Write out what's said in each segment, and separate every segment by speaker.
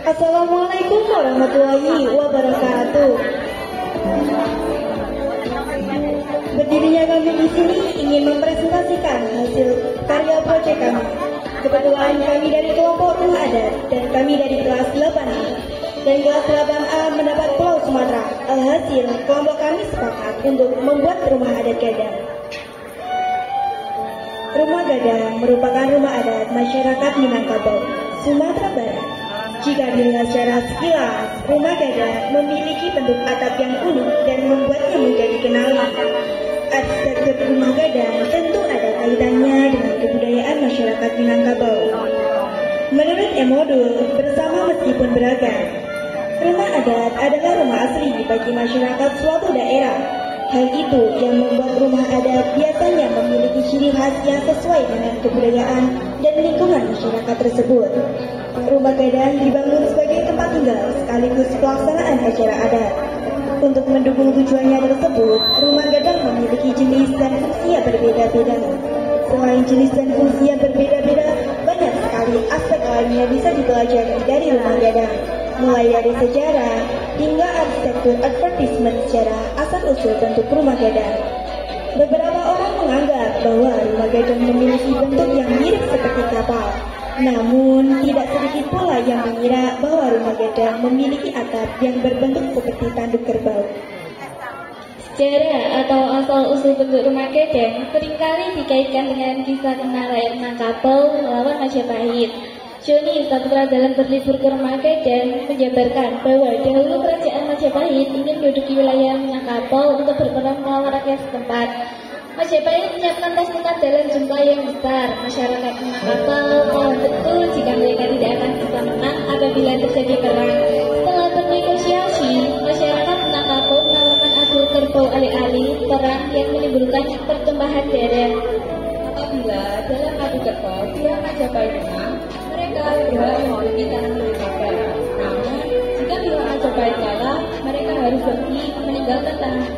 Speaker 1: Assalamualaikum warahmatullahi wabarakatuh. Berdirinya kami di sini ingin mempresentasikan hasil karya proyek kami. Kebetulan kami dari kelompok rumah adat dan kami dari kelas 8A dan kelas 8A mendapat Pulau Sumatera. Alhasil kelompok kami sepakat untuk membuat rumah adat Gadang. Rumah Gadang merupakan rumah adat masyarakat Minangkabau, Sumatera Barat. Jika dilihat secara sekilas, rumah Gadang memiliki bentuk atap yang unik dan membuatnya menjadi kenali. Arsitektur rumah Gadang tentu ada kaitannya dengan kebudayaan masyarakat Minangkabau. Menurut Emodul, bersama meskipun beragam, rumah adat adalah rumah asli bagi masyarakat suatu daerah. Hal itu yang membuat rumah adat biasanya memiliki ciri khas yang sesuai dengan kebudayaan dan lingkungan masyarakat tersebut. Rumah Gadang dibangun sebagai tempat tinggal sekaligus pelaksanaan acara adat. Untuk mendukung tujuannya tersebut, rumah Gadang memiliki jenis dan fungsi yang berbeda-beda. Selain jenis dan fungsi yang berbeda-beda, banyak sekali aspek lain yang bisa dipelajari dari rumah Gadang, mulai dari sejarah hingga arsitektur advertisement secara asal-usul bentuk rumah Gadang. Beberapa orang menganggap bahwa rumah Gadang memiliki bentuk yang mirip seperti kapal. Namun, tidak sedikit pula yang mengira bahwa rumah Gadang memiliki atap yang berbentuk seperti tanduk kerbau.
Speaker 2: Sejarah atau asal-usul bentuk rumah Gadang seringkali dikaitkan dengan kisah tentang rakyat Minangkabau melawan Majapahit. Joni Saputra dalam berlibur ke rumah Gadang menjabarkan bahwa dahulu kerajaan Majapahit ingin menduduki wilayah Minangkabau untuk berperang melawan rakyat setempat. Majapahit menyiapkan pasukan dalam jumlah yang besar. Masyarakat Minangkabau tahu betul jika mereka tidak akan bisa menang apabila terjadi perang. Setelah bernegosiasi, masyarakat Minangkabau menawarkan adu kerbau alih-alih perang yang menimbulkan pertumpahan darah. Apabila dalam adu kerbau pihak Majapahit menang, mereka berhak memiliki tanah milik mereka. Namun, jika pihak Majapahit kalah, mereka harus pergi meninggalkan tanah.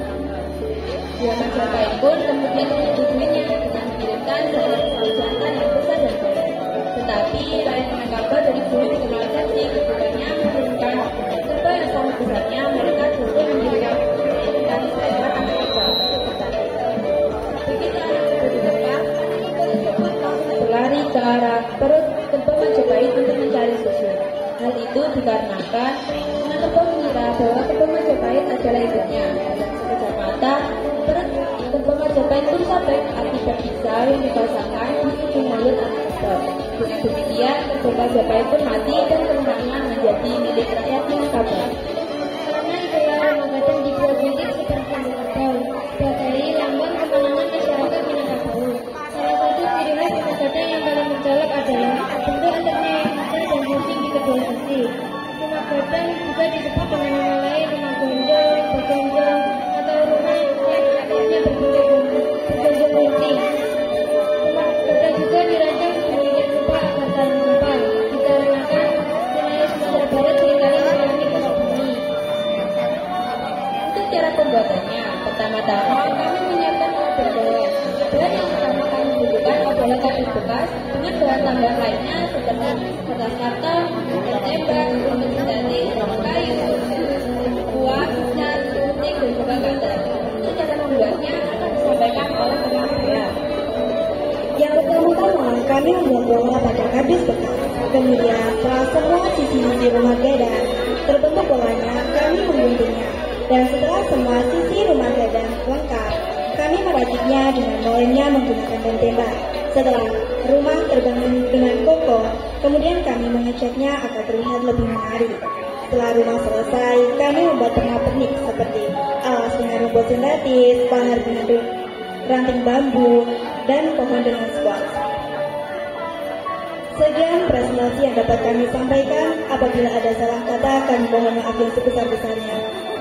Speaker 2: Pihak Majapahit pun kemudian menyetujuinya dengan mengirimkan sebuah jantan yang besar dan berat. Tetapi rakyat Minangkabau dari dulu dikenal cantik, keduanya menurunkan kerbau yang sama besarnya, mereka justru mendirikan dari daerah Amerika. Begitu anak kerbau ditekan, kerbau tersebut langsung berlari ke arah perut kerbau Majapahit untuk mencari susu. Hal itu dikarenakan anak kerbau mengira bahwa kerbau Majapahit adalah ibunya. Dalam sekejap mata, perut kerbau Majapahit pun sobek akibat pisau yang dipasangkan di ujung mulut anak kerbau. Dengan demikian, kerbau Majapahit pun mati dan terengahnya menjadi milik rakyat Minangkabau.
Speaker 3: Karena ideal rumah Gadang dibuat mirip seperti kerbau sebagai lambang kemenangan masyarakat Minangkabau. Salah satu ciri khas rumah Gadang yang paling mencolok adalah bentuk atapnya yang besar dan runcing di kedua sisi. Rumah Gadang juga disebut dengan nama lain rumah gonjong, bergonjong, atau rumah yang atapnya berbentuk bergonjong runcing. Rumah Gadang juga dirancang sedemikian rupa agar tahan gempa, dikarenakan wilayah Sumatera Barat seringkali mengalami gempa bumi.
Speaker 2: Untuk cara pembuatannya, pertama-tama kami menyiapkan alat berbahan. Bahan yang pertama kami butuhkan adalah kardus bekas dengan bahan tambahan lainnya seperti kertas karton, cat tembak, untuk statis, kayu, uang, cat, gunting, dan juga kater. Untuk cara membuatnya akan disampaikan oleh teman saya.
Speaker 1: Yang pertama-tama kami membuat bola pada kardus bekas. Kemudian setelah semua sisi-sisi rumah Gadang terbentuk bolanya, kami mengguntingnya. Dan setelah semua sisi rumah Gadang lengkap, kami meraciknya dengan molennya menggunakan lem tembak. Setelah rumah terbangun dengan kokoh, kemudian kami mengecatnya agar terlihat lebih menarik. Setelah rumah selesai, kami membuat pernak-pernik seperti alas dengan rumput sintetis, pagar dengan ranting bambu, dan pohon dengan squash. Sekian presentasi yang dapat kami sampaikan. Apabila ada salah kata, kami mohon maaf yang sebesar-besarnya.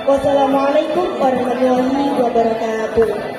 Speaker 1: Wassalamualaikum warahmatullahi wabarakatuh.